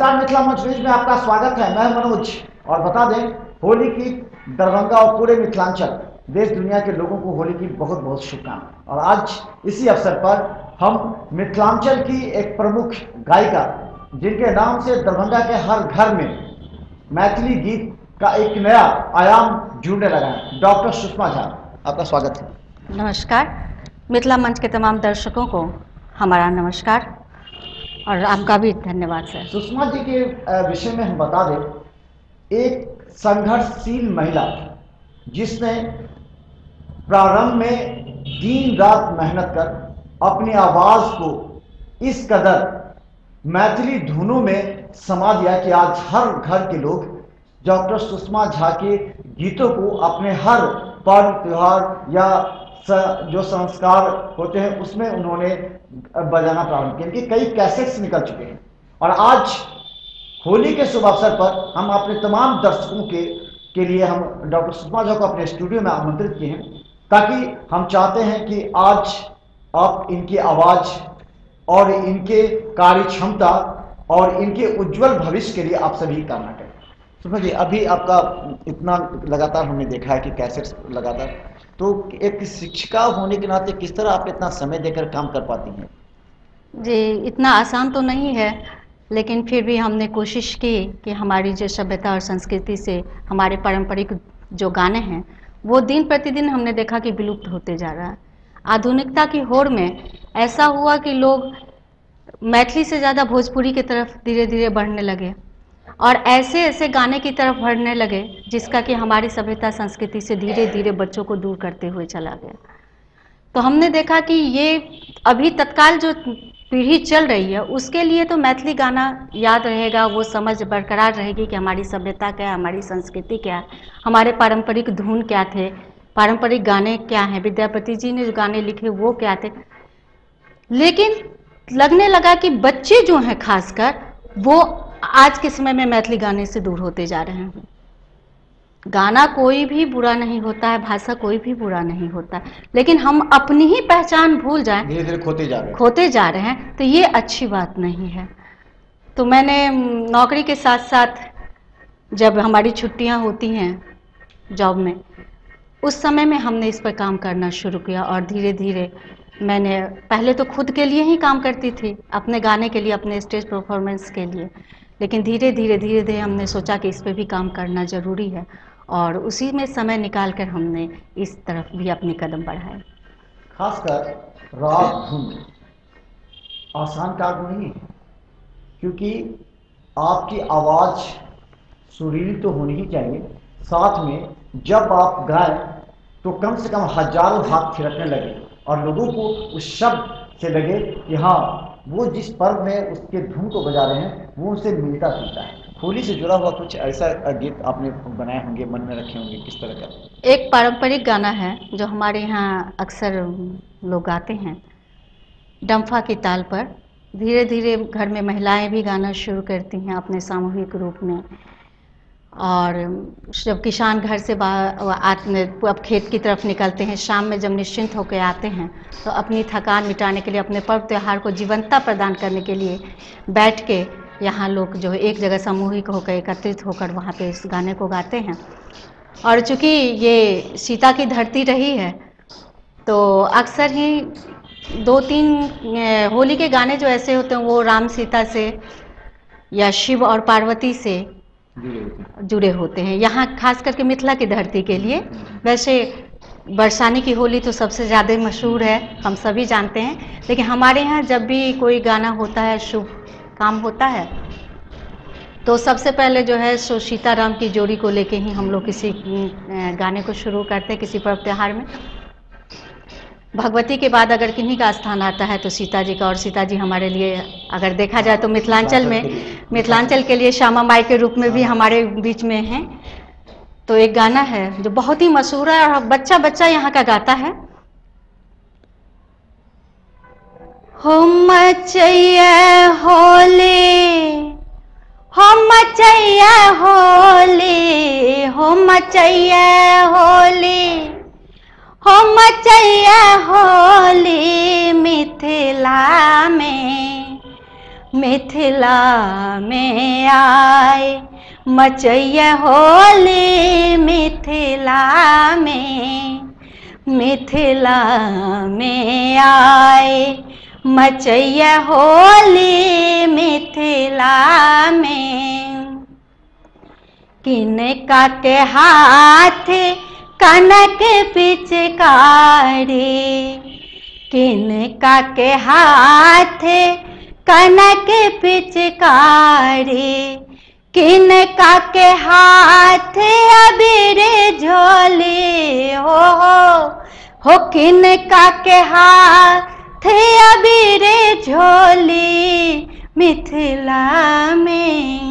नमस्कार, मिथिला मंच न्यूज में आपका स्वागत है। मैं मनोज। और बता दें, होली की दरभंगा और पूरे मिथिलांचल देश दुनिया के लोगों को होली की बहुत बहुत शुभकामनाएं। और आज इसी अवसर पर हम मिथिलांचल की एक प्रमुख गायिका, जिनके नाम से दरभंगा के हर घर में मैथिली गीत का एक नया आयाम जुड़ने लगा है, डॉक्टर सुषमा झा, आपका स्वागत है। नमस्कार। मिथिला मंच के तमाम दर्शकों को हमारा नमस्कार और आपका भी धन्यवाद सर। सुषमा जी के विषय में हम बता दें, एक संघर्षशील महिला जिसने प्रारंभ में दिन रात मेहनत कर अपनी आवाज को इस कदर मैथिली धुनों में समा दिया कि आज हर घर के लोग डॉक्टर सुषमा झा के गीतों को अपने हर पर्व त्योहार या जो संस्कार होते हैं उसमें उन्होंने बजाना प्रारंभ किया। इनके कई कैसेट्स निकल चुके हैं और आज होली के शुभ अवसर पर हम अपने तमाम दर्शकों के लिए हम डॉक्टर सुषमा झा को अपने स्टूडियो में आमंत्रित किए हैं, ताकि हम चाहते हैं कि आज आप इनकी आवाज और इनके कार्य क्षमता और इनके उज्जवल भविष्य के लिए आप सभी कामना करें। सुषमा जी, अभी आपका इतना लगातार हमने देखा है कि कैसेट्स लगातार, तो एक शिक्षिका होने के नाते किस तरह आप इतना समय देकर काम कर पाती हैं? जी, इतना आसान तो नहीं है, लेकिन फिर भी हमने कोशिश की कि हमारी जो सभ्यता और संस्कृति से हमारे पारंपरिक जो गाने हैं वो दिन प्रतिदिन हमने देखा कि विलुप्त होते जा रहा है। आधुनिकता की होड़ में ऐसा हुआ कि लोग मैथिली से ज़्यादा भोजपुरी की तरफ धीरे धीरे बढ़ने लगे और ऐसे ऐसे गाने की तरफ बढ़ने लगे जिसका कि हमारी सभ्यता संस्कृति से धीरे धीरे बच्चों को दूर करते हुए चला गया। तो हमने देखा कि ये अभी तत्काल जो पीढ़ी चल रही है उसके लिए तो मैथिली गाना याद रहेगा, वो समझ बरकरार रहेगी कि हमारी सभ्यता क्या है, हमारी संस्कृति क्या है, हमारे पारंपरिक धुन क्या थे, पारंपरिक गाने क्या हैं, विद्यापति जी ने जो गाने लिखे वो क्या थे। लेकिन लगने लगा कि बच्चे जो हैं खासकर वो आज के समय में मैथिली गाने से दूर होते जा रहे हैं। गाना कोई भी बुरा नहीं होता है, भाषा कोई भी बुरा नहीं होता है, लेकिन हम अपनी ही पहचान भूल जाएं, धीरे धीरे खोते जा रहे हैं, तो ये अच्छी बात नहीं है। तो मैंने नौकरी के साथ साथ जब हमारी छुट्टियां होती हैं जॉब में, उस समय में हमने इस पर काम करना शुरू किया और धीरे धीरे मैंने पहले तो खुद के लिए ही काम करती थी, अपने गाने के लिए, अपने स्टेज परफॉर्मेंस के लिए, लेकिन धीरे धीरे हमने सोचा कि इस पर भी काम करना ज़रूरी है और उसी में समय निकाल कर हमने इस तरफ भी अपने कदम बढ़ाए। खासकर राग धुन आसान कार्य नहीं है, क्योंकि आपकी आवाज़ सुरीली तो होनी ही चाहिए, साथ में जब आप गाएं तो कम से कम हजारों हाथ थिरकने लगे और लोगों को उस शब्द से लगे कि हाँ, वो जिस पर्व में उसके धुन को बजा रहे हैं वो उनसे मिलता जुलता है। होली से जुड़ा हुआ कुछ ऐसा गीत आपने बनाए होंगे, मन में रखे होंगे, किस तरह का? एक पारंपरिक गाना है जो हमारे यहाँ अक्सर लोग गाते हैं, डंफा की ताल पर। धीरे धीरे घर में महिलाएं भी गाना शुरू करती हैं अपने सामूहिक रूप में, और जब किसान घर से अब खेत की तरफ निकलते हैं, शाम में जब निश्चिंत होकर आते हैं तो अपनी थकान मिटाने के लिए, अपने पर्व त्यौहार को जीवंतता प्रदान करने के लिए बैठ के यहाँ लोग जो एक जगह सामूहिक होकर एकत्रित होकर वहाँ पे इस गाने को गाते हैं। और चूँकि ये सीता की धरती रही है तो अक्सर ही 2-3 होली के गाने जो ऐसे होते हैं वो राम सीता से या शिव और पार्वती से जुड़े होते हैं, यहाँ खास करके मिथिला की धरती के लिए। वैसे बरसाने की होली तो सबसे ज़्यादा मशहूर है, हम सभी जानते हैं, लेकिन हमारे यहाँ जब भी कोई गाना होता है, शुभ काम होता है, तो सबसे पहले जो है सो सीताराम की जोड़ी को लेके ही हम लोग किसी गाने को शुरू करते हैं किसी पर्व त्योहार में। भगवती के बाद अगर किन्हीं का स्थान आता है तो सीता जी का, और सीता जी हमारे लिए अगर देखा जाए तो मिथिलांचल के लिए श्यामा माई के रूप में भी हमारे बीच में हैं। तो एक गाना है जो बहुत ही मशहूर है और बच्चा बच्चा यहाँ का गाता है। हो मचैया होली, हो मचैया होली, हो मचैया होली, हो मचैया होली मिथिला में, मिथिला में आए मचैया होली मिथिला में, मिथिला में आए मचैया होली मिथिला में। किनका के हाथ कनक पिचकारी, किनका के हाथ कनक पिचकारी, किनका के हाथ अबीर झोली हो किनका के हाथ अबीर झोली मिथिला में,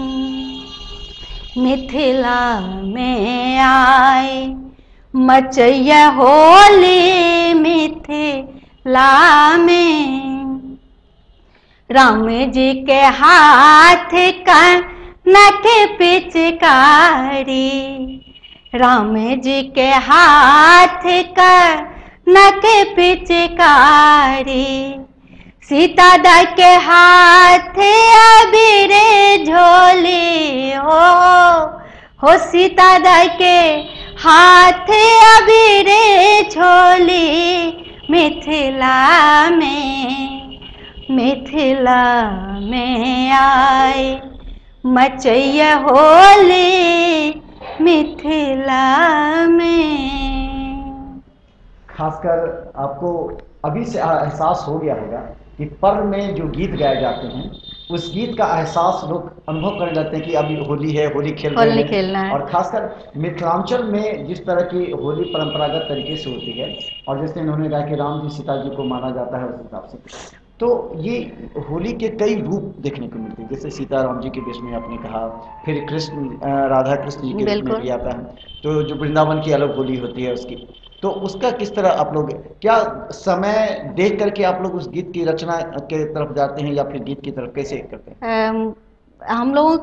मिथिला में आए मचैया होली मिथिला में। राम जी के हाथ कनक पिचकारी, राम जी के हाथ कनक पिचकारी, सीता दा के हाथ अबीर झोली हो सीता दा के हाथ अबीर झोली मिथिला में, मिथिला में आए मचैया होली मिथिला में। खासकर आपको अभी से एहसास हो गया होगा कि पर्व में जो गीत गाए जाते हैं उस गीत का एहसास लोग अनुभव करने लगते हैं कि अभी होली है, होली खेल रहे हैं। और खासकर मिथिलांचल में जिस तरह की होली परंपरागत तरीके से होती है और जैसे इन्होंने कहा कि राम जी सीता जी को माना जाता है उस हिसाब से, तो ये होली के कई रूप देखने को मिलते हैं। जैसे सीता राम जी के बीच में आपने कहा, फिर कृष्ण राधा कृष्ण जी के बीच में भी आता है, तो जो वृंदावन की अलग होली होती है उसकी, तो उसका किस तरह आप लोग क्या समय देख करके आप लोग उस गीत की रचना के तरफ जाते हैं या फिर गीत की तरफ कैसे करते हैं? हम लोगों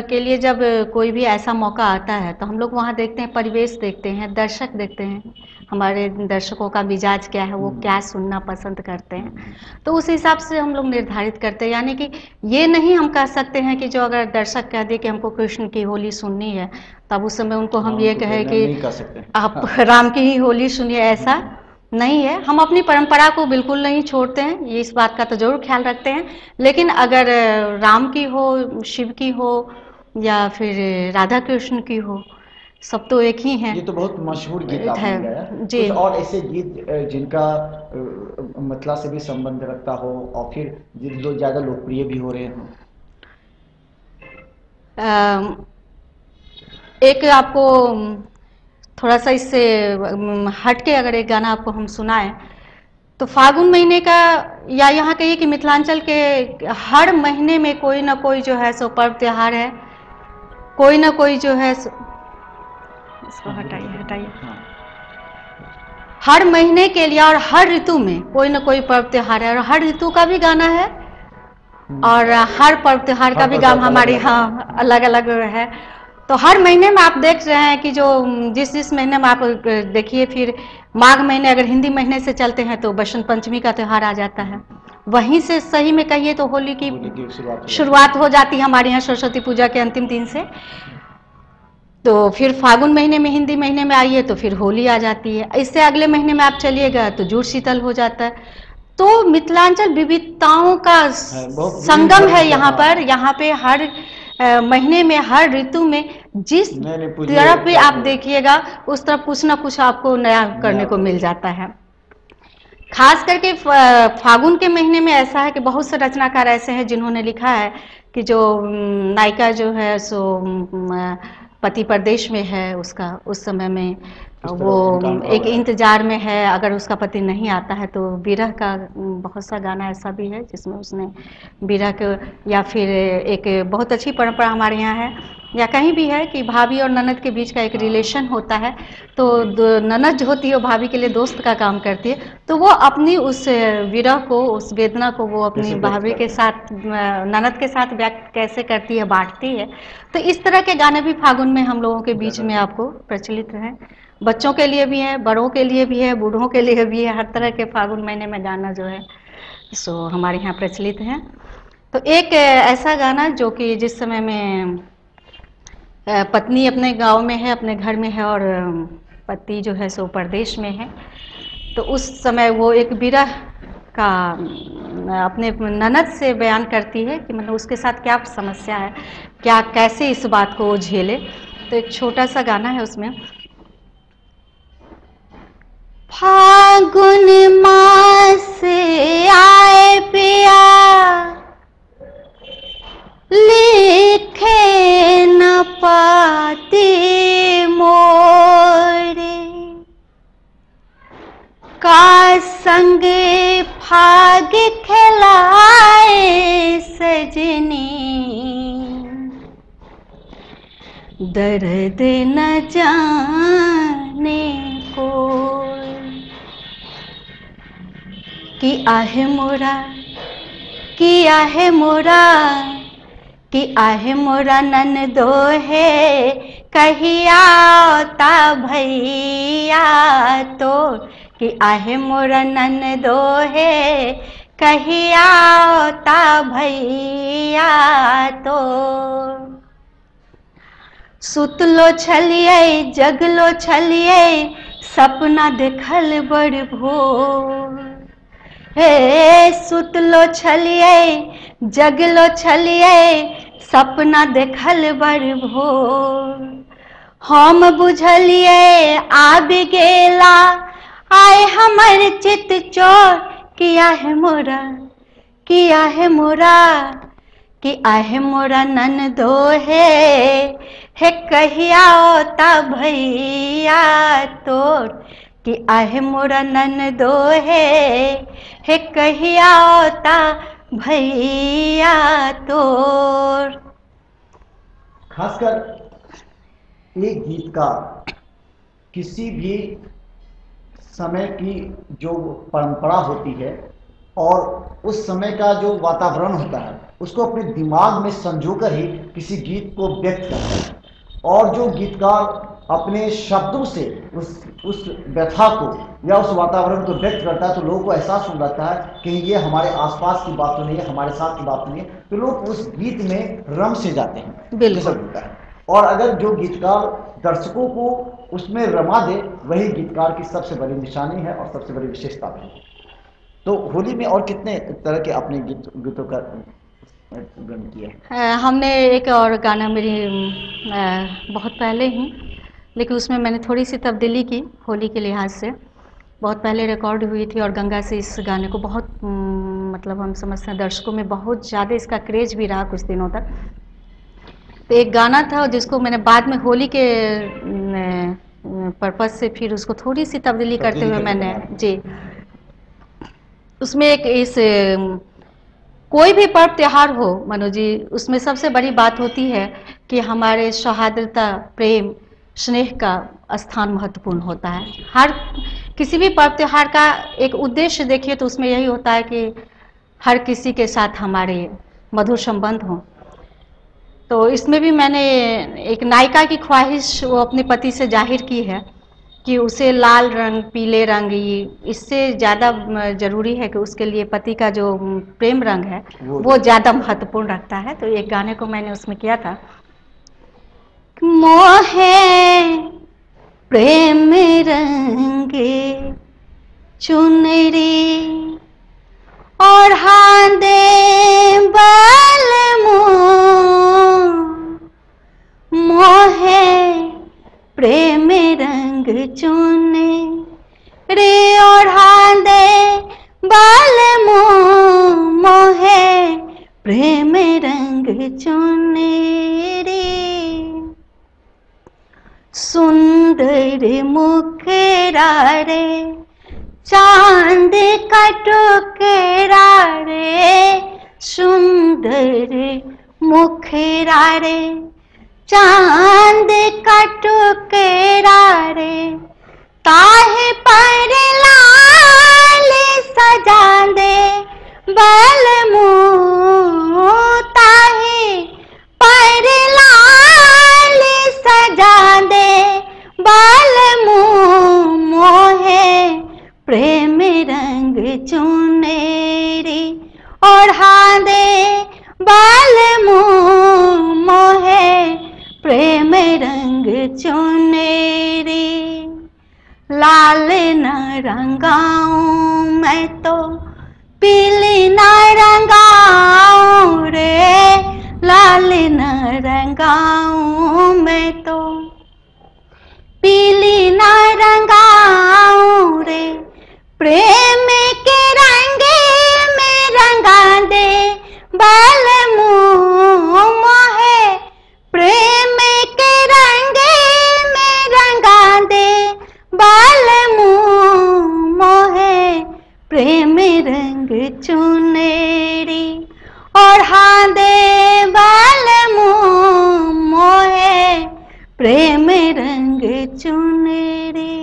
के लिए जब कोई भी ऐसा मौका आता है तो हम लोग वहाँ देखते हैं, परिवेश देखते हैं, दर्शक देखते हैं, हमारे दर्शकों का मिजाज क्या है, वो क्या सुनना पसंद करते हैं, तो उस हिसाब से हम लोग निर्धारित करते हैं। यानी कि ये नहीं हम कह सकते हैं कि जो अगर दर्शक कह दे कि हमको कृष्ण की होली सुननी है तब उस समय उनको हम ये कहें कि आप राम की ही होली सुनिए, ऐसा नहीं है। हम अपनी परंपरा को बिल्कुल नहीं छोड़ते हैं, ये इस बात का तो जरूर ख्याल रखते हैं। लेकिन अगर राम की हो, शिव की हो या फिर राधा कृष्ण की हो, सब तो एक ही हैं। ये तो बहुत मशहूर गीत आपने गाया जी। कुछ और ऐसे गीत जिनका मिथिला से भी संबंध रखता हो और फिर जो ज़्यादा लोकप्रिय भी हो रहे हों? एक आपको थोड़ा सा इससे हट के अगर एक गाना आपको हम सुनाएं तो फागुन महीने का, या यहाँ कहिए कि मिथिलांचल के हर महीने में कोई ना कोई जो है सो पर्व त्योहार है, कोई ना कोई जो है इसको हटाइए हर महीने के लिए और हर ऋतु में कोई ना कोई पर्व त्योहार है, और हर ऋतु का भी गाना है और हर पर्व त्योहार का भी गाना हमारे यहाँ अलग अलग है। तो हर महीने में आप देख रहे हैं कि जो जिस महीने में आप देखिए, फिर माघ महीने अगर हिंदी महीने से चलते हैं तो बसंत पंचमी का त्यौहार आ जाता है, वहीं से सही में कहिए तो होली की शुरुआत हो जाती है हमारे यहाँ सरस्वती पूजा के अंतिम दिन से। तो फिर फागुन महीने में, हिंदी महीने में आइए तो फिर होली आ जाती है। इससे अगले महीने में आप चलिएगा तो जुड़ शीतल हो जाता है। तो मिथिलांचल विविधताओं का संगम है यहाँ पर। यहाँ पे हर महीने में, हर ऋतु में जिस तरफ भी आप देखिएगा उस तरफ कुछ ना कुछ आपको नया करने को मिल जाता है। खास करके फागुन के महीने में ऐसा है कि बहुत से रचनाकार ऐसे हैं जिन्होंने लिखा है कि जो नायिका जो है सो पति परदेश में है, उसका उस समय में वो एक इंतजार में है, अगर उसका पति नहीं आता है तो विरह का बहुत सा गाना ऐसा भी है जिसमें उसने विरह के, या फिर एक बहुत अच्छी परंपरा हमारे यहाँ है या कहीं भी है कि भाभी और ननद के बीच का एक रिलेशन होता है, तो ननद जो होती है वो भाभी के लिए दोस्त का काम करती है, तो वो अपनी उस विरह को, उस वेदना को वो अपनी भाभी के साथ, ननद के साथ व्यक्त कैसे करती है, बांटती है। तो इस तरह के गाने भी फागुन में हम लोगों के बीच में आपको प्रचलित हैं। बच्चों के लिए भी है, बड़ों के लिए भी है, बूढ़ों के लिए भी है, हर तरह के फागुन महीने में गाना जो है सो हमारे यहाँ प्रचलित हैं। तो एक ऐसा गाना जो कि जिस समय में पत्नी अपने गांव में है, अपने घर में है, और पति जो है सो परदेश में है, तो उस समय वो एक विरह का अपने ननद से बयान करती है कि मतलब उसके साथ क्या समस्या है, क्या कैसे इस बात को झेले। तो एक छोटा सा गाना है उसमें। फागुन मास आए पिया लिखे न पाती मोरे, का संगे फाग खिलाए सजनी, दर्द न जाने को, कि आहे मोरा, कि आहे मोरा, कि आहे मोरा ननदो है, कहिया ता भैया तो, कि आहे मोरा ननदो है, कहिया ता भैया तो। सुतलो छलिए जगलो छलिए, सपना देखल बड़ भोर, हे सुतलो छलिए जगलो छलिए, सपना देखल बड़ भोर, हम बुझलिए आब गेला आए हमर चित चोर, किया है मोरा, किया है मोरा, कि आहे मोरा ननदो है कहिया ता भैया तोर, कि आहे मोरा ननदो है कहिया ता भैया तोर। खासकर एक गीतकार किसी भी समय की जो परंपरा होती है और उस समय का जो वातावरण होता है उसको अपने दिमाग में संजोकर ही किसी गीत को व्यक्त करता है, और जो गीतकार अपने शब्दों से उस व्यथा को या उस वातावरण को व्यक्त करता है तो लोगों को एहसास हो जाता है कि ये हमारे आसपास की बात तो नहीं है, हमारे साथ की बात नहीं है, तो लोग उस गीत में रम से जाते हैं। बिल्कुल होता है। और अगर जो गीतकार दर्शकों को उसमें रमा दे, वही गीतकार की सबसे बड़ी निशानी है और सबसे बड़ी विशेषता भी है। तो होली में और कितने तरह के अपने गीतों का गान किया? हमने एक और गाना मेरी बहुत पहले ही, लेकिन उसमें मैंने थोड़ी सी तब्दीली की होली के लिहाज से। बहुत पहले रिकॉर्ड हुई थी और गंगा से इस गाने को बहुत मतलब हम समझते हैं दर्शकों में बहुत ज़्यादा इसका क्रेज भी रहा कुछ दिनों तक। तो एक गाना था जिसको मैंने बाद में होली के पर्पज़ से फिर उसको थोड़ी सी तब्दीली करते हुए मैंने जी उसमें एक इस कोई भी पर्व त्योहार हो मनोज जी, उसमें सबसे बड़ी बात होती है कि हमारे सौहार्दता प्रेम स्नेह का स्थान महत्वपूर्ण होता है। हर किसी भी पर्व त्योहार का एक उद्देश्य देखिए तो उसमें यही होता है कि हर किसी के साथ हमारे मधुर संबंध हों। तो इसमें भी मैंने एक नायिका की ख्वाहिश वो अपने पति से जाहिर की है कि उसे लाल रंग पीले रंग इससे ज़्यादा ज़रूरी है कि उसके लिए पति का जो प्रेम रंग है वो ज़्यादा महत्वपूर्ण रखता है। तो एक गाने को मैंने उसमें किया था, मोहे प्रेम रंगे चुनरी और हांदे बाल मोहे प्रेम रंग चुने रे और हांदे बाल मोहे प्रेम रंग चुने रे, सुंदर मुखरा रे चांद का टुकड़ा रे, सुंदर मुखरा रे चांद का टुकड़ा रे, ताहे पर लाल सजा दे बल मुँह, ताहे पर लाल सजा दे बल मुँह, मोहे प्रेम रंग चुनेरी और हांदे बाल मोहे प्रेम रंग चुनेरी, लाल न रंगाऊं मैं तो पीली न रंगाऊं रे, लाल न रंगाऊं मैं तो पीली न रंगाऊं रे, प्रेम के रंग में रंगा दे बाल मोहे, प्रेम के रंग में रंगा दे बाल मोहे, प्रेम रंग चुनेरी ओढ़ा दे बाल मोहे, प्रेम रंग चुनेरी।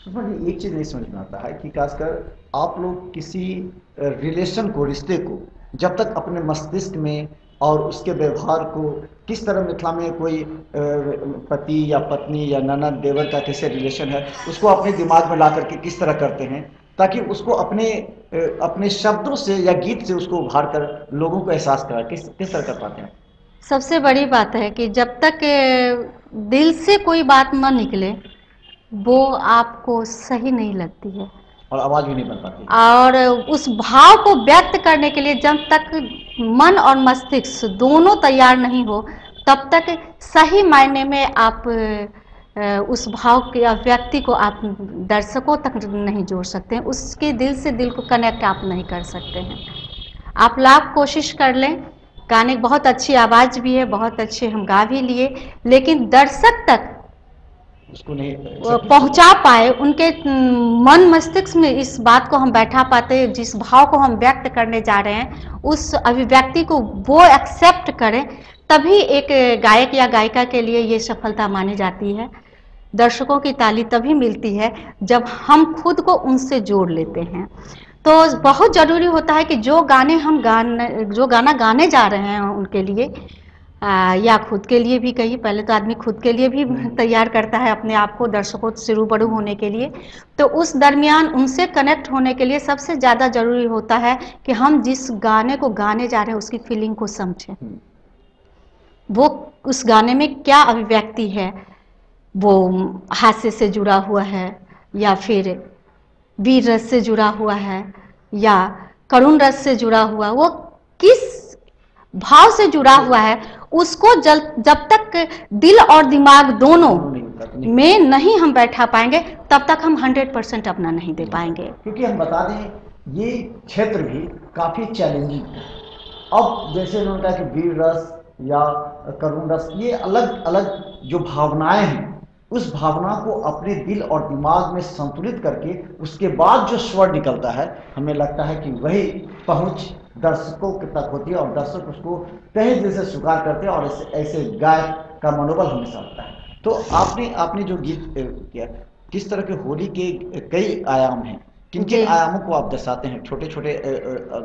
मुझे एक चीज नहीं समझ में आता है कि खासकर आप लोग किसी रिलेशन को, रिश्ते को जब तक अपने मस्तिष्क में और उसके व्यवहार को किस तरह, मिथिला में कोई पति या पत्नी या ननद देवर का कैसे रिलेशन है, उसको अपने दिमाग में ला करके किस तरह करते हैं ताकि उसको अपने शब्दों से या गीत से उसको उभार कर लोगों को एहसास करा, किस तरह कर पाते हैं? सबसे बड़ी बात है कि जब तक दिल से कोई बात न निकले वो आपको सही नहीं लगती है और आवाज भी नहीं बन पाती, और उस भाव को व्यक्त करने के लिए जब तक मन और मस्तिष्क दोनों तैयार नहीं हो तब तक सही मायने में आप उस भाव के व्यक्ति को आप दर्शकों तक नहीं जोड़ सकते हैं, उसके दिल से दिल को कनेक्ट आप नहीं कर सकते हैं। आप लाख कोशिश कर लें, गाने की बहुत अच्छी आवाज़ भी है, बहुत अच्छे हम गा भी लिए, लेकिन दर्शक तक उसको नहीं पहुंचा पाए, उनके मन मस्तिष्क में इस बात को हम बैठा पाते, जिस भाव को हम व्यक्त करने जा रहे हैं उस अभिव्यक्ति को वो एक्सेप्ट करें, तभी एक गायक या गायिका के लिए ये सफलता मानी जाती है। दर्शकों की ताली तभी मिलती है जब हम खुद को उनसे जोड़ लेते हैं। तो बहुत ज़रूरी होता है कि जो गाना गाने जा रहे हैं उनके लिए या खुद के लिए भी कहिए, पहले तो आदमी खुद के लिए भी तैयार करता है अपने आप को दर्शकों से रूबरू होने के लिए, तो उस दरमियान उनसे कनेक्ट होने के लिए सबसे ज़्यादा ज़रूरी होता है कि हम जिस गाने को गाने जा रहे हैं उसकी फीलिंग को समझें, वो उस गाने में क्या अभिव्यक्ति है, वो हास्य से जुड़ा हुआ है या फिर वीर रस से जुड़ा हुआ है या करुण रस से जुड़ा हुआ, वो किस भाव से जुड़ा हुआ है, उसको जब तक दिल और दिमाग दोनों में नहीं हम बैठा पाएंगे तब तक हम 100% अपना नहीं दे पाएंगे। क्योंकि हम बता दें ये क्षेत्र भी काफी चैलेंजिंग है। अब जैसे उन्होंने कहा कि वीर रस या करुण रस, ये अलग अलग जो भावनाएं हैं, उस भावना को अपने दिल और दिमाग में संतुलित करके उसके बाद जो स्वर निकलता है, हमें लगता है कि वही पहुंच दर्शकों तक होती है और दर्शक उसको तहे दिल से स्वीकार करते हैं और ऐसे गायक का मनोबल हमेशा होता है। तो आपने जो गीत किया, किस तरह के होली के कई आयाम हैं, किन किन आयामों को आप दर्शाते हैं? छोटे छोटे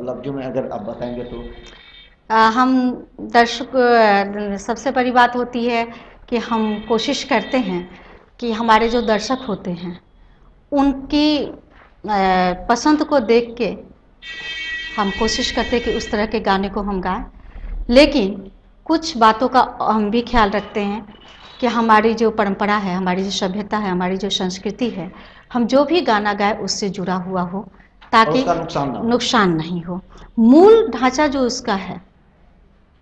लफ्जों में अगर आप बताएंगे तो। हम दर्शक, सबसे बड़ी बात होती है कि हम कोशिश करते हैं कि हमारे जो दर्शक होते हैं उनकी पसंद को देख के हम कोशिश करते हैं कि उस तरह के गाने को हम गाएं, लेकिन कुछ बातों का हम भी ख्याल रखते हैं कि हमारी जो परंपरा है, हमारी जो सभ्यता है, हमारी जो संस्कृति है, हम जो भी गाना गाए उससे जुड़ा हुआ हो ताकि नुकसान नहीं हो। मूल ढांचा जो उसका है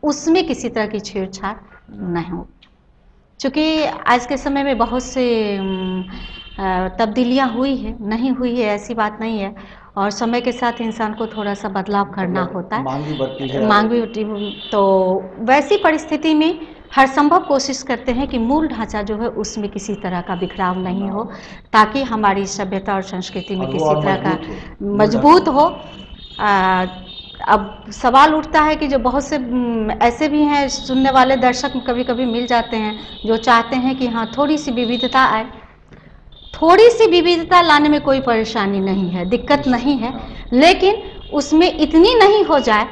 उसमें किसी तरह की छेड़छाड़ नहीं हो, क्योंकि आज के समय में बहुत से तब्दीलियां हुई है, नहीं हुई है ऐसी बात नहीं है, और समय के साथ इंसान को थोड़ा सा बदलाव करना होता है, मांग भी बढ़ती है, मांग भी बढ़ती है। तो वैसी परिस्थिति में हर संभव कोशिश करते हैं कि मूल ढांचा जो है उसमें किसी तरह का बिखराव नहीं हो, ताकि हमारी सभ्यता और संस्कृति में किसी तरह का मजबूत हो। अब सवाल उठता है कि जो बहुत से ऐसे भी हैं सुनने वाले दर्शक कभी कभी मिल जाते हैं जो चाहते हैं कि हाँ थोड़ी सी विविधता आए। थोड़ी सी विविधता लाने में कोई परेशानी नहीं है, दिक्कत नहीं है, लेकिन उसमें इतनी नहीं हो जाए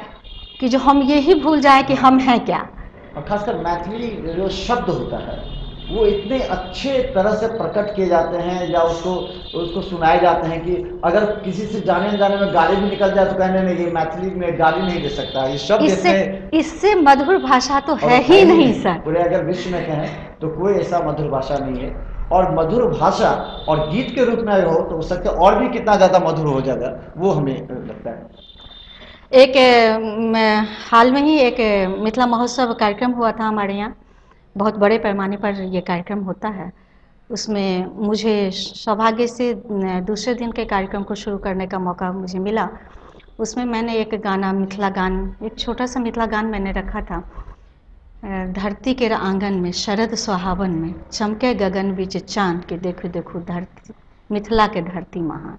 कि जो हम यही भूल जाए कि हम हैं क्या। और खासकर मैथिली जो शब्द होता है वो इतने अच्छे तरह से प्रकट किए जाते हैं या उसको सुनाए जाते हैं कि अगर किसी से जाने अनजाने में गाली भी निकल जाए तो कहने नहीं, ये मैथिली में गाली नहीं दे सकता, ये शब्द इससे मधुर भाषा तो है ही नहीं सर। पूरे अगर विश्व में कहें तो कोई ऐसा मधुर भाषा नहीं है। और मधुर भाषा और गीत के रूप में हो तो हो सकता है और भी कितना ज़्यादा मधुर हो जाएगा, वो हमें लगता है। हाल में ही एक मिथिला महोत्सव कार्यक्रम हुआ था हमारे यहाँ, बहुत बड़े पैमाने पर ये कार्यक्रम होता है। उसमें मुझे सौभाग्य से दूसरे दिन के कार्यक्रम को शुरू करने का मौका मुझे मिला। उसमें मैंने एक गाना, मिथिला गान, एक छोटा सा मिथिला गान मैंने रखा था। धरती के आंगन में शरद सुहावन में चमके गगन बीच चांद के देखो देखो धरती, मिथिला के धरती महान।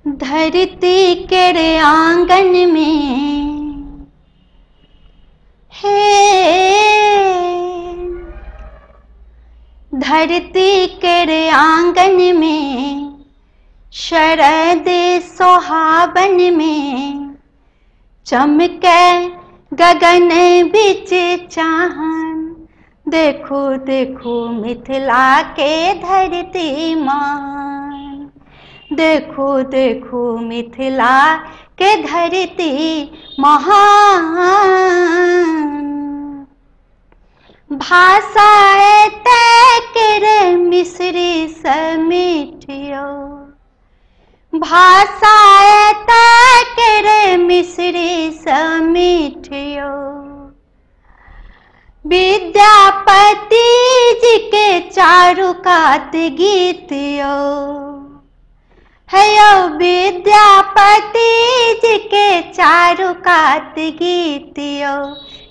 धरती के आंगन में धरती के आंगन में शरद सुहावन में चमके गगन बिच चांद, देखो देखो मिथिला के धरती मान, देखो देखो मिथिला के धरती महान। भाषा तय कर मिश्री समीठियो, भाषा तय कर मिश्री समीठियो, विद्यापति जी के चारु कात गीतियो है यो, विद्यापति जी के चारु कात गीतियो।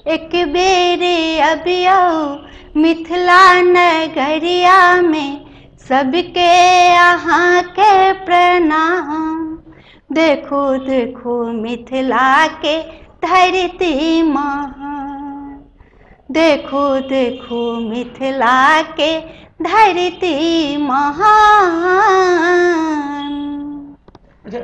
एक बेरे अबियो मिथिला नगरिया में सबके यहाँ के प्रणाम, देखो देखो मिथिला के धरती महान, देखो देखो मिथिला के धरती महान। अच्छा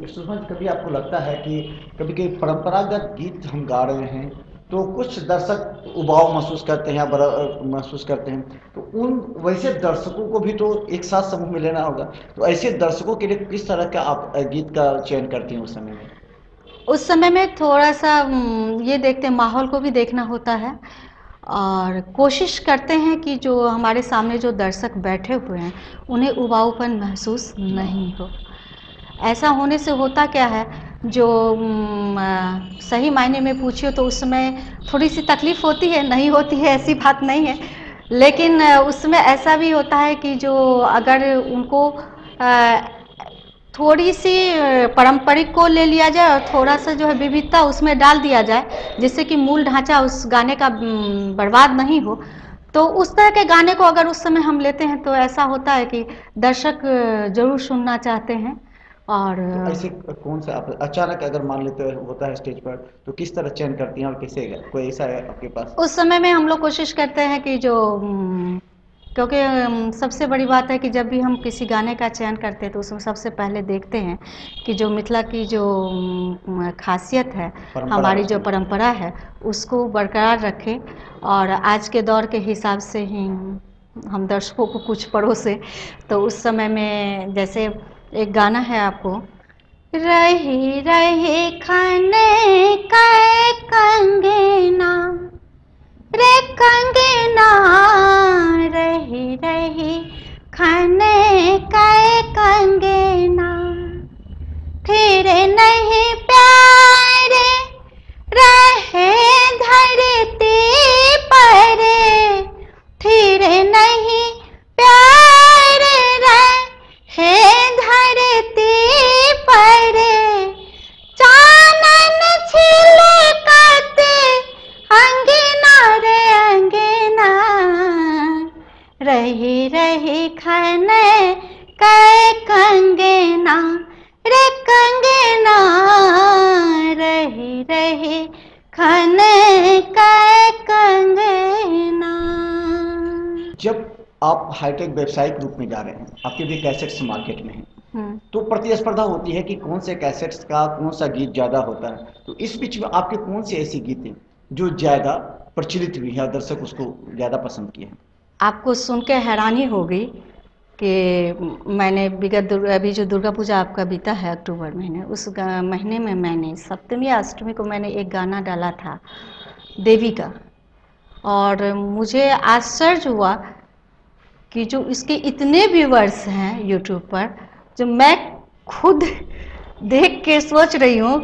सुषमा जी, कभी आपको लगता है कि कभी कभी परंपरागत गीत हम गा रहे हैं तो कुछ दर्शक उबाऊ महसूस करते हैं या बड़ा महसूस करते हैं, तो उन वैसे दर्शकों को भी तो एक साथ समूह में लेना होगा, तो ऐसे दर्शकों के लिए किस तरह का आप गीत का चयन करती हैं उस समय में? उस समय में थोड़ा सा ये देखते हैं, माहौल को भी देखना होता है और कोशिश करते हैं कि जो हमारे सामने जो दर्शक बैठे हुए हैं उन्हें उबाऊपन महसूस नहीं हो। ऐसा होने से होता क्या है, जो सही मायने में पूछिए तो उस समय थोड़ी सी तकलीफ़ होती है, नहीं होती है ऐसी बात नहीं है, लेकिन उसमें ऐसा भी होता है कि जो अगर उनको थोड़ी सी पारंपरिक को ले लिया जाए और थोड़ा सा जो है विविधता उसमें डाल दिया जाए, जिससे कि मूल ढांचा उस गाने का बर्बाद नहीं हो, तो उस तरह के गाने को अगर उस समय हम लेते हैं तो ऐसा होता है कि दर्शक ज़रूर सुनना चाहते हैं। और तो ऐसे कौन सा आप अचानक अगर मान लेते होता है स्टेज पर तो किस तरह चयन करती हैं और कैसे, कोई ऐसा है आपके पास? उस समय में हम लोग कोशिश करते हैं कि जो क्योंकि सबसे बड़ी बात है कि जब भी हम किसी गाने का चयन करते हैं तो उसमें सबसे पहले देखते हैं कि जो मिथिला की जो खासियत है, हमारी जो परंपरा है उसको बरकरार रखें, और आज के दौर के हिसाब से ही हम दर्शकों को कुछ परोसे। तो उस समय में जैसे एक गाना है आपको, रही रही खाने का कंगना रे कंगना, रही रही खाने का कंगना, फिर नहीं प्यारे रहे धरती पर, फिर नहीं प्यारे रहे धरती पर, चानन छिलकते अंगना रे अंगना, रही रही खाने का कंगना रे कंगना, रही रही खाने का कंगना। जब आप हाईटेक व्यावसायिक रूप में जा रहे हैं, आपके भी कैसेट्स मार्केट में हैं, तो प्रतिस्पर्धा होती है कि कौन से कैसेट्स का कौन सा गीत ज़्यादा होता है, तो इस बीच में आपके कौन से ऐसी गीत हैं जो ज़्यादा प्रचलित हुई है, दर्शक उसको ज़्यादा पसंद किए हैं? आपको सुन के हैरानी होगी कि मैंने अभी जो दुर्गा पूजा आपका बीता है अक्टूबर महीने, उस महीने में मैंने सप्तमी या अष्टमी को मैंने एक गाना डाला था देवी का, और मुझे आश्चर्य हुआ कि जो इसके इतने व्यूवर्स हैं यूट्यूब पर, जो मैं खुद देख के सोच रही हूँ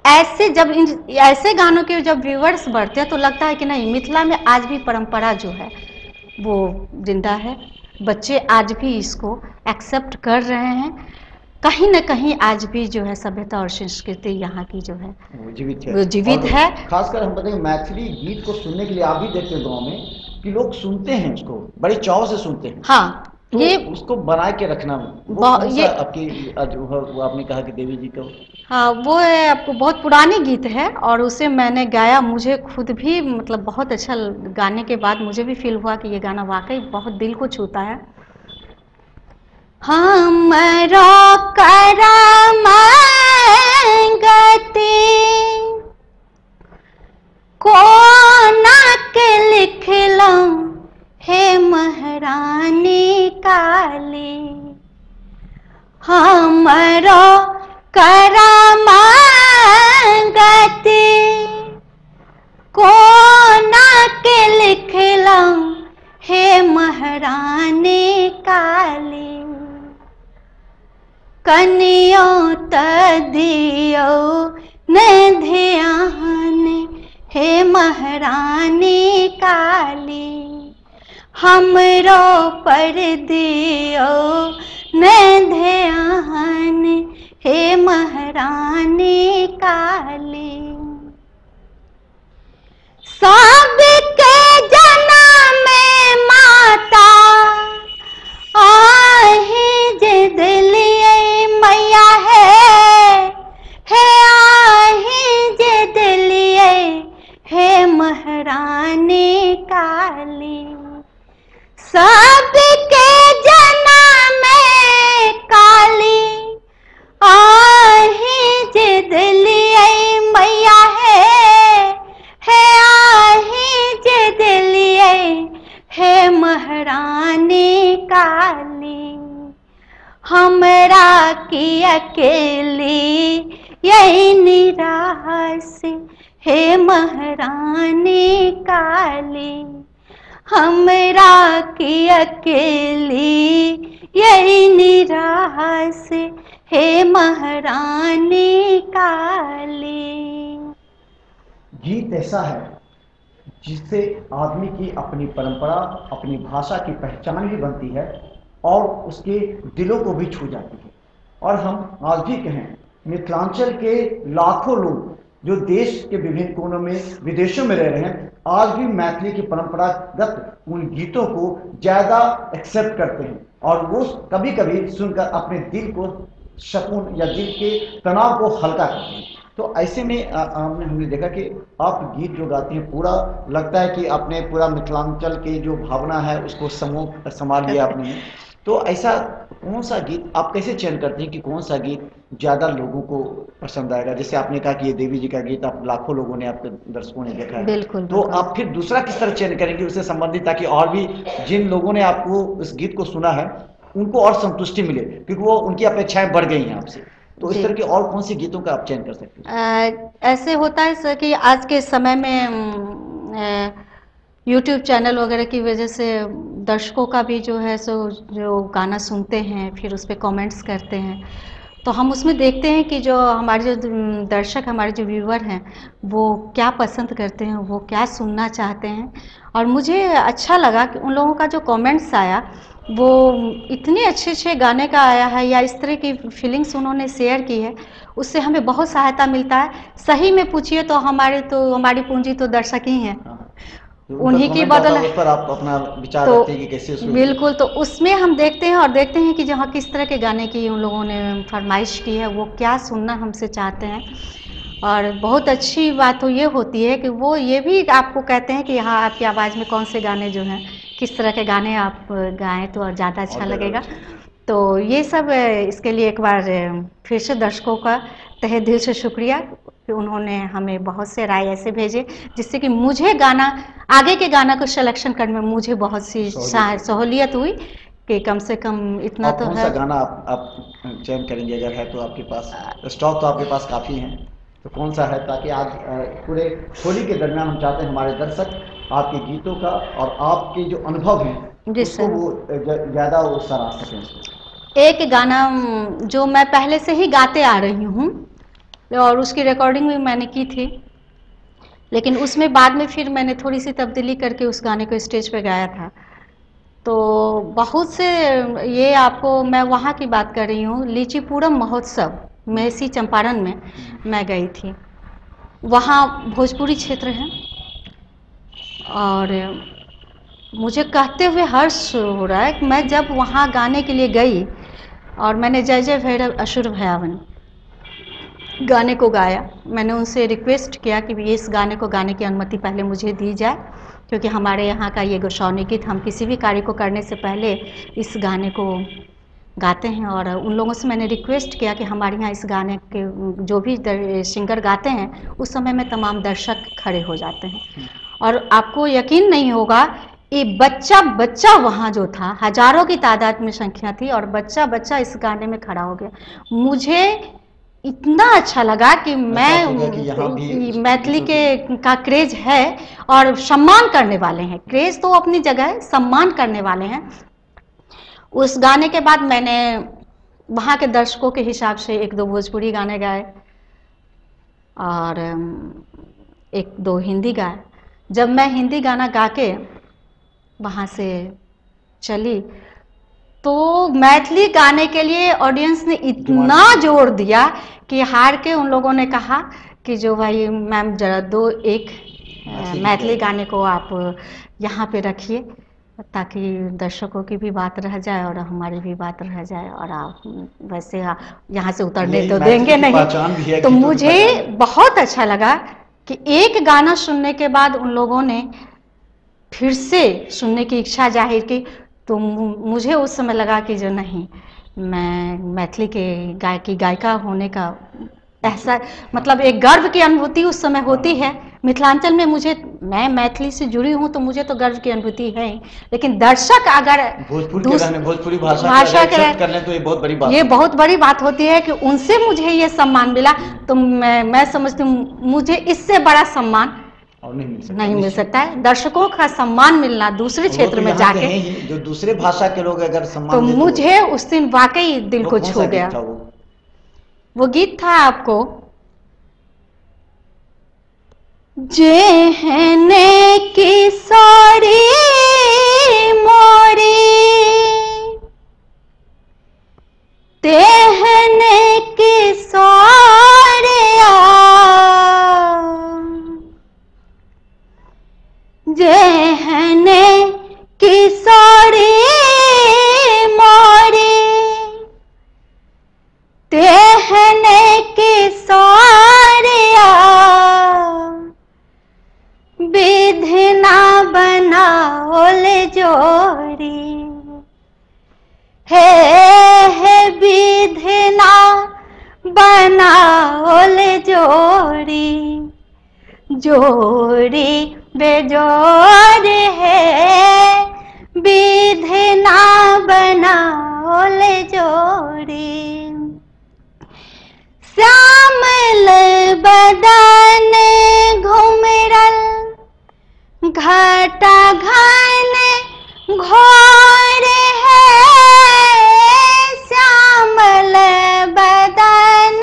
ऐसे जब ऐसे गानों के जब व्यूवर्स बढ़ते हैं तो लगता है कि नहीं, मिथिला में आज भी परंपरा जो है वो जिंदा है। बच्चे आज भी इसको एक्सेप्ट कर रहे हैं। कहीं न कहीं आज भी जो है सभ्यता और संस्कृति यहाँ की जो है वो जीवित है। है। खासकर हम बताएंगे मैथिली गीत को सुनने के लिए आप भी देखते हैं गाँव में कि लोग सुनते हैं, उसको बड़े चाव से सुनते हैं। हाँ, तो ये उसको बना के रखना ये आपकी वो आपने कहा कि देवी जी का, हाँ वो है, आपको बहुत पुरानी गीत है और उसे मैंने गाया। मुझे खुद भी मतलब बहुत अच्छा, गाने के बाद मुझे भी फील हुआ कि ये गाना वाकई बहुत दिल को छूता है। हमरो करम गति कोना के लिखलौं हे महारानी काली, हमरो करम गति कोना के लिखलौं हे महारानी काली, कनियो त दियो न ध्यान हे महारानी काली, हमरो पर दियो न ध्यान हे महारानी काली। सबके जनम में माता आहे जे दिलिए मैया है आहे जे दिलिए हे महारानी काली। सबके जनम में काली आहे जे दिलिए मैया है आहे जे दिलिए हे महारानी काली। हमरा की अकेली यही निराश हे महारानी काली, हमरा की अकेली यही निराश हे महारानी काली। गीत ऐसा है जिससे आदमी की अपनी परंपरा, अपनी भाषा की पहचान भी बनती है और उसके दिलों को भी छू जाती है। और हम आज भी कहें, मिथिलांचल के लाखों लोग जो देश के विभिन्न कोनों में, विदेशों में रह रहे हैं, आज भी मैथिली की परंपरागत उन गीतों को ज़्यादा एक्सेप्ट करते हैं और वो कभी कभी सुनकर अपने दिल को सुकून या दिल के तनाव को हल्का करते हैं। तो ऐसे में हमने देखा कि आप गीत जो गाते हैं, पूरा लगता है कि आपने पूरा मिथिलांचल की जो भावना है उसको संभाल लिया आपने। तो ऐसा कौन सा गीत आप कैसे चयन करते हैं कि कौन सा गीत ज़्यादा लोगों को पसंद आएगा? जैसे आपने कहा कि ये देवी जी का गीत आप लाखों लोगों ने, आपके दर्शकों ने देखा है, बिल्कुल, तो आप फिर दूसरा किस तरह चयन करेंगे उससे संबंधित, ताकि और भी जिन लोगों ने आपको इस गीत को सुना है उनको और संतुष्टि मिले, क्योंकि वो उनकी अपेक्षाएं बढ़ गई हैं आपसे। तो इस तरह के और कौन से गीतों का आप चयन कर सकते हैं? ऐसे होता है सर कि आज के समय में यूट्यूब चैनल वगैरह की वजह से दर्शकों का भी जो है सो जो गाना सुनते हैं फिर उस पर कमेंट्स करते हैं, तो हम उसमें देखते हैं कि जो हमारे जो दर्शक, हमारे जो व्यूअर हैं, वो क्या पसंद करते हैं, वो क्या सुनना चाहते हैं। और मुझे अच्छा लगा कि उन लोगों का जो कमेंट्स आया वो इतने अच्छे अच्छे गाने का आया है, या इस तरह की फीलिंग्स उन्होंने शेयर की है, उससे हमें बहुत सहायता मिलता है। सही में पूछिए तो हमारी पूंजी तो दर्शक ही हैं, उन्हीं की बदल पर आप अपना विचार रखते हैं कि कैसे बिल्कुल। तो उसमें हम देखते हैं और देखते हैं कि जहाँ किस तरह के गाने की उन लोगों ने फरमाइश की है, वो क्या सुनना हमसे चाहते हैं। और बहुत अच्छी बात तो ये होती है कि वो ये भी आपको कहते हैं कि हाँ, आपकी आवाज़ में कौन से गाने जो हैं, किस तरह के गाने आप गाएं तो और ज़्यादा अच्छा लगेगा। तो ये सब इसके लिए एक बार फिर से दर्शकों का तहे दिल से शुक्रिया कि उन्होंने हमें बहुत से राय ऐसे भेजे जिससे कि मुझे गाना, आगे के गाना को सिलेक्शन करने में मुझे बहुत सी सहूलियत हुई कि कम से कम इतना तो है। कौन सा गाना आप चयन करेंगे, अगर है तो आपके पास स्टॉक तो आपके पास काफ़ी हैं, तो कौन सा है, ताकि आज पूरे होली के दरमियान हम चाहते हैं हमारे दर्शक आपके गीतों का और आपके जो अनुभव हैं उसको वो ज़्यादा वो सराह सकें। एक गाना जो मैं पहले से ही गाते आ रही हूँ और उसकी रिकॉर्डिंग भी मैंने की थी, लेकिन उसमें बाद में फिर मैंने थोड़ी सी तब्दीली करके उस गाने को स्टेज पे गाया था। तो बहुत से, ये आपको मैं वहाँ की बात कर रही हूँ, लीचीपुरम महोत्सव मेसी चंपारण में मैं गई थी। वहाँ भोजपुरी क्षेत्र है और मुझे कहते हुए हर्ष हो रहा है कि मैं जब वहाँ गाने के लिए गई और मैंने जय जय भैरव असुर भयावन गाने को गाया, मैंने उनसे रिक्वेस्ट किया कि इस गाने को गाने की अनुमति पहले मुझे दी जाए, क्योंकि हमारे यहाँ का ये गोस्वामी गीत, हम किसी भी कार्य को करने से पहले इस गाने को गाते हैं। और उन लोगों से मैंने रिक्वेस्ट किया कि हमारे यहाँ इस गाने के जो भी सिंगर गाते हैं उस समय में तमाम दर्शक खड़े हो जाते हैं। और आपको यकीन नहीं होगा, ये बच्चा वहाँ जो था, हजारों की तादाद में संख्या थी और बच्चा इस गाने में खड़ा हो गया। मुझे इतना अच्छा लगा कि मैं मैथिली का क्रेज है और सम्मान करने वाले हैं। क्रेज तो अपनी जगह है, सम्मान करने वाले हैं। उस गाने के बाद मैंने वहाँ के दर्शकों के हिसाब से 1-2 भोजपुरी गाने गाए और 1-2 हिंदी गाए। जब मैं हिंदी गाना गा के वहाँ से चली तो मैथिली गाने के लिए ऑडियंस ने इतना जोर दिया कि हार के उन लोगों ने कहा कि जो भाई मैम जरा 2-1 मैथिली गाने को आप यहाँ पे रखिए ताकि दर्शकों की भी बात रह जाए और हमारी भी बात रह जाए, और आप वैसे यहाँ से उतरने तो देंगे नहीं। तो मुझे बहुत अच्छा लगा कि एक गाना सुनने के बाद उन लोगों ने फिर से सुनने की इच्छा जाहिर की। तो मुझे उस समय लगा कि जो नहीं, मैं मैथिली के गायिका होने का ऐसा मतलब एक गर्व की अनुभूति उस समय होती है। मिथिलांचल में मैं मैथिली से जुड़ी हूँ तो मुझे तो गर्व की अनुभूति है ही, लेकिन दर्शक अगर भोजपुरी भाषा कर लें तो ये बहुत बड़ी बात, ये बहुत बड़ी बात होती है कि उनसे मुझे ये सम्मान मिला। तो मैं समझती हूँ मुझे इससे बड़ा सम्मान और नहीं मिल सकता है। दर्शकों का सम्मान मिलना दूसरे क्षेत्र में जाके, जो दूसरे भाषा के लोग अगर सम्मान तो मुझे उस दिन वाकई दिल को छू गया। वो गीत था आपको, जेहने की साड़ी मोरी तेहने की साड़िया, जेहने की साड़ी मोरी तेहने की साड़िया, विधना बनाओल जोड़ी है विधना बनाओल जोड़ी, जोड़ी बेजोड़ है विधना बनाओल जोड़ी, श्यामल बदन घुमरल घटा घन घोर है, श्यामल बदन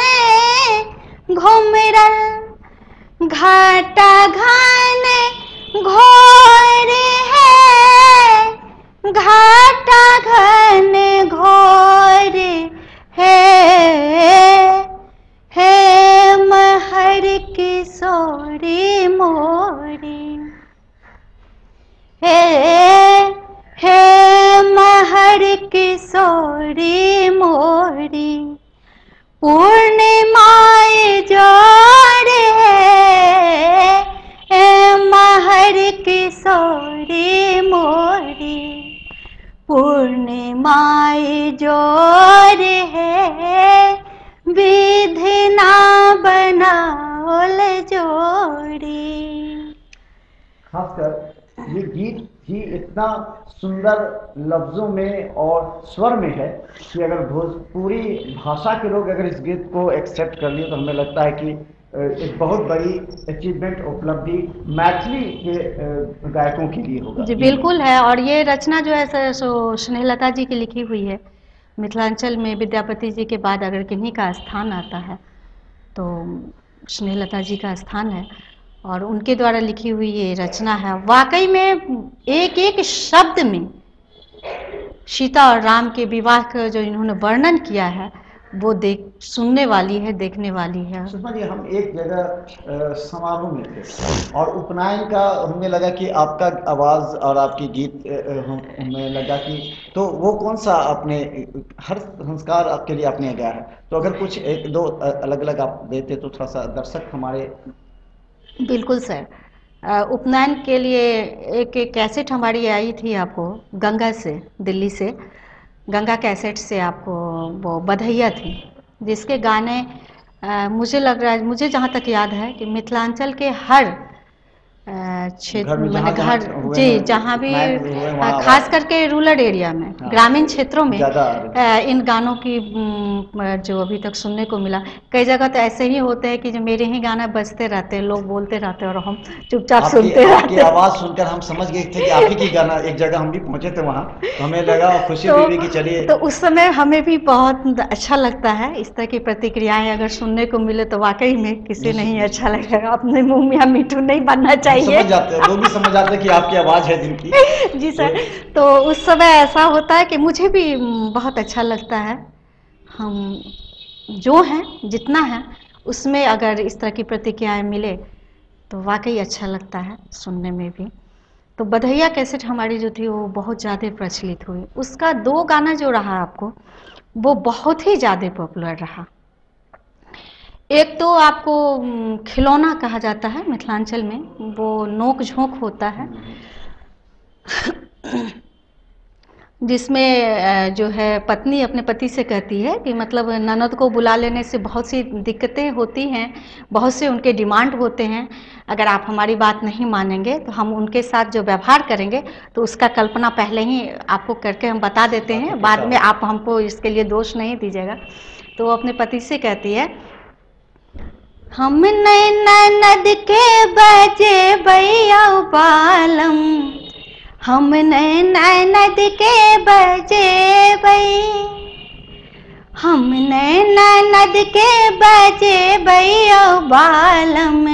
घुमरल घटा घन घोर है, घटा घन घोर है महर किशोरी मोरी, है महर किशोरी मोरी, पूर्णिमाए जोड़ है महर किशोरी मोरी, पूर्णिमाए जोड़ है विधि ना बनाओल जोड़ी। खासकर ये गीत ही इतना सुंदर लफ्जों में और स्वर में है कि अगर भोजपुरी भाषा के लोग अगर इस गीत को एक्सेप्ट कर लिए तो हमें लगता है कि एक बहुत बड़ी अचीवमेंट उपलब्धि मैथिली के गायकों के लिए होगा। जी बिल्कुल है। और ये रचना जो है सो स्नेहलता जी की लिखी हुई है। मिथिलांचल में विद्यापति जी के बाद अगर किन्हीं का स्थान आता है तो स्नेहलता जी का स्थान है और उनके द्वारा लिखी हुई ये रचना है। वाकई में एक एक शब्द में सीता और राम के विवाह का जो इन्होंने वर्णन किया है वो सुनने वाली है, देखने वाली है। सुषमा जी, हम एक जगह समारोह में थे और उपनयन का हमें लगा कि आपका आवाज़ और आपकी गीत हमें लगा कि तो वो कौन सा आपने हर संस्कार आपके लिए आपने गाया है, तो अगर कुछ एक दो अलग अलग आप देते तो थोड़ा सा दर्शक हमारे। बिल्कुल सर। उपनयन के लिए एक कैसेट हमारी आई थी आपको गंगा से, दिल्ली से गंगा कैसेट से आपको वो बधैया थी जिसके गाने मुझे लग रहा है, मुझे जहाँ तक याद है कि मिथिलांचल के हर क्षेत्र मैंने घर जी जहाँ भी खास करके रूरल एरिया में, ग्रामीण क्षेत्रों में इन गानों की जो अभी तक सुनने को मिला। कई जगह तो ऐसे ही होते हैं कि जो मेरे ही गाना बजते रहते हैं, लोग बोलते रहते हैं और हम चुपचाप सुनते रहते हैं। आपकी आवाज़ सुनकर हम समझ गए थे कि आप ही की गाना। एक जगह हम भी पहुंचे थे वहाँ तो हमें लगा खुशी हुई कि चलिए। तो उस समय हमें भी बहुत अच्छा लगता है इस तरह की प्रतिक्रियाएं अगर सुनने को मिले तो वाकई में किसी नहीं अच्छा लगेगा। अपने मुँह में मिठू नहीं बनना चाहिए। समझ जाते हैं, लोग भी समझ जाते हैं कि आपकी आवाज़ है जिनकी। जी सर। तो उस समय ऐसा होता है कि मुझे भी बहुत अच्छा लगता है। हम जो हैं जितना है उसमें अगर इस तरह की प्रतिक्रियाएं मिले तो वाकई अच्छा लगता है सुनने में भी। तो बधैया कैसेट हमारी जो थी वो बहुत ज़्यादा प्रचलित हुई। उसका 2 गाना जो रहा आपको वो बहुत ही ज़्यादा पॉपुलर रहा। एक तो आपको खिलौना कहा जाता है मिथिलांचल में, वो नोक झोंक होता है जिसमें जो है पत्नी अपने पति से कहती है कि मतलब ननद को बुला लेने से बहुत सी दिक्कतें होती हैं, बहुत से उनके डिमांड होते हैं, अगर आप हमारी बात नहीं मानेंगे तो हम उनके साथ जो व्यवहार करेंगे तो उसका कल्पना पहले ही आपको करके हम बता देते हैं, बाद में आप हमको इसके लिए दोष नहीं दीजिएगा। तो वो अपने पति से कहती है, हम ननद के बजे भैया बालम, हम ननद के बजे भई, हम ननद के बजे भैया बालम,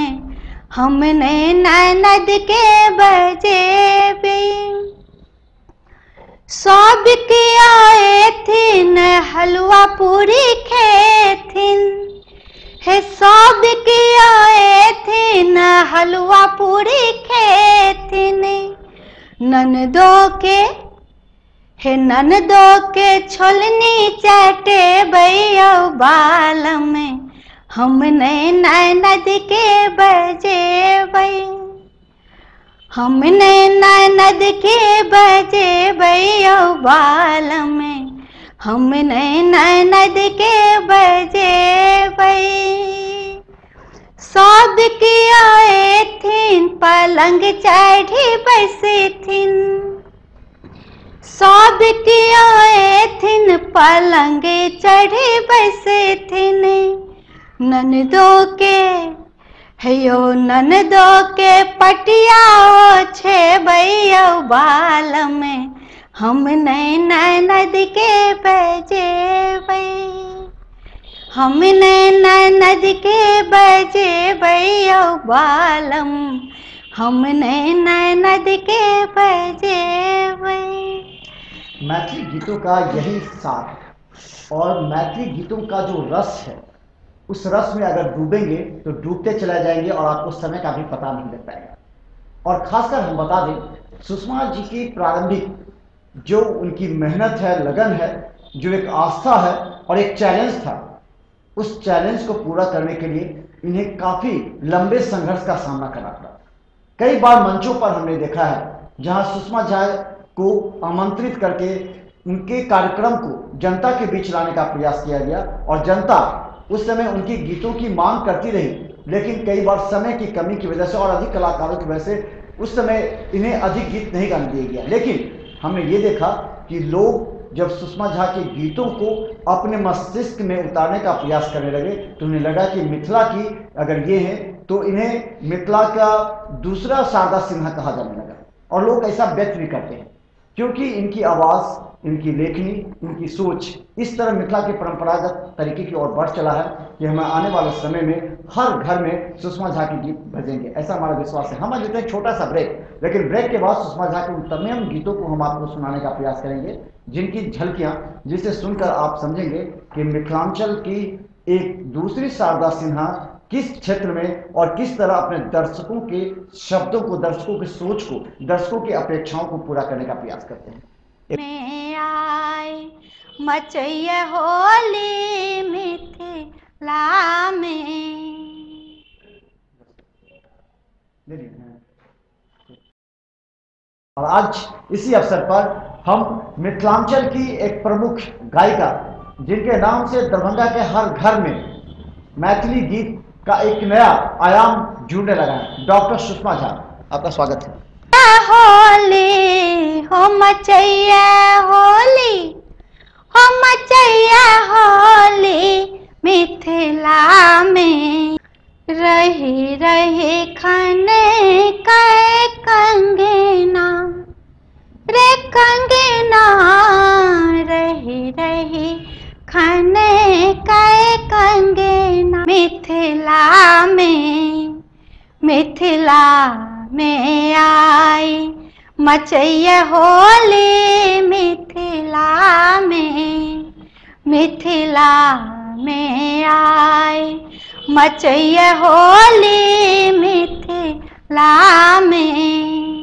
हम ननद के बजे भई। सब के आए थिन हलवा पूरी खेथिन, हे सब के आए थिन हलवा पूरी खेथिन। ननदो के हे ननदो के छोलनी चाटे भैया बाल में, हम ननद के बजे भई, हम ननद के बजे भैया बाल में, हम ननद के बजे भई। सब के आए थिन पलंग चढ़ी बसे थिन, सब के आए थिन पलंग चढ़ी बसे थिन। ननदो के हेयो ननदो के पटिया छे भैया बाल में, हम ननद के बजे भई, हम ननद के बजे भैया बालम, हम ननद के बजे भई। मैथिली गीतों का यही सार है और मैथिली गीतों का जो रस है उस रस में अगर डूबेंगे तो डूबते चले जाएंगे और आपको समय का भी पता नहीं लग पाएगा। और खासकर हम बता दें सुषमा जी की प्रारंभिक जो उनकी मेहनत है, लगन है, जो एक आस्था है और एक चैलेंज था, उस चैलेंज को पूरा करने के लिए इन्हें काफी लंबे संघर्ष का सामना करना पड़ा। कई बार मंचों पर हमने देखा है जहां सुषमा झा को आमंत्रित करके उनके कार्यक्रम को जनता के बीच लाने का प्रयास किया गया और जनता उस समय उनकी गीतों की मांग करती रही, लेकिन कई बार समय की कमी की वजह से और अधिक कलाकारों की वजह से उस समय इन्हें अधिक गीत नहीं गाने दिया गया। लेकिन हमने ये देखा कि लोग जब सुषमा झा के गीतों को अपने मस्तिष्क में उतारने का प्रयास करने लगे तो उन्हें लगा कि मिथिला की अगर ये है तो इन्हें मिथिला का दूसरा शारदा सिन्हा कहा जाने लगा। और लोग ऐसा व्यक्त भी करते हैं क्योंकि इनकी आवाज़, इनकी लेखनी, इनकी सोच इस तरह मिथिला के परंपरागत तरीके की ओर बढ़ चला है कि हमें आने वाले समय में हर घर में सुषमा झा के गीत बजेंगे, ऐसा हमारा विश्वास है। हम आज लेते हैं छोटा सा ब्रेक, लेकिन ब्रेक के बाद सुषमा झा के उन तमाम गीतों को हम आपको सुनाने का प्रयास करेंगे जिनकी झलकियां, जिसे सुनकर आप समझेंगे कि मिथिलांचल की एक दूसरी शारदा सिन्हा किस क्षेत्र में और किस तरह अपने दर्शकों के शब्दों को, दर्शकों की सोच को, दर्शकों की अपेक्षाओं को पूरा करने का प्रयास करते हैं। में आई मचैया होली मिथिला में। और आज इसी अवसर पर हम मिथिलांचल की एक प्रमुख गायिका, जिनके नाम से दरभंगा के हर घर में मैथिली गीत का एक नया आयाम जुड़ने लगा है, डॉक्टर सुषमा झा, आपका स्वागत है। होली हो मचैया होली, हो मचैया होली मिथिला में। रही रही खने कै कंगना रे कंगना, रही रही खने कै कंगना मिथिला में। मिथिला में आई मचैया होली मिथिला में। मिथिला में आई मचैया होली मिथिला में।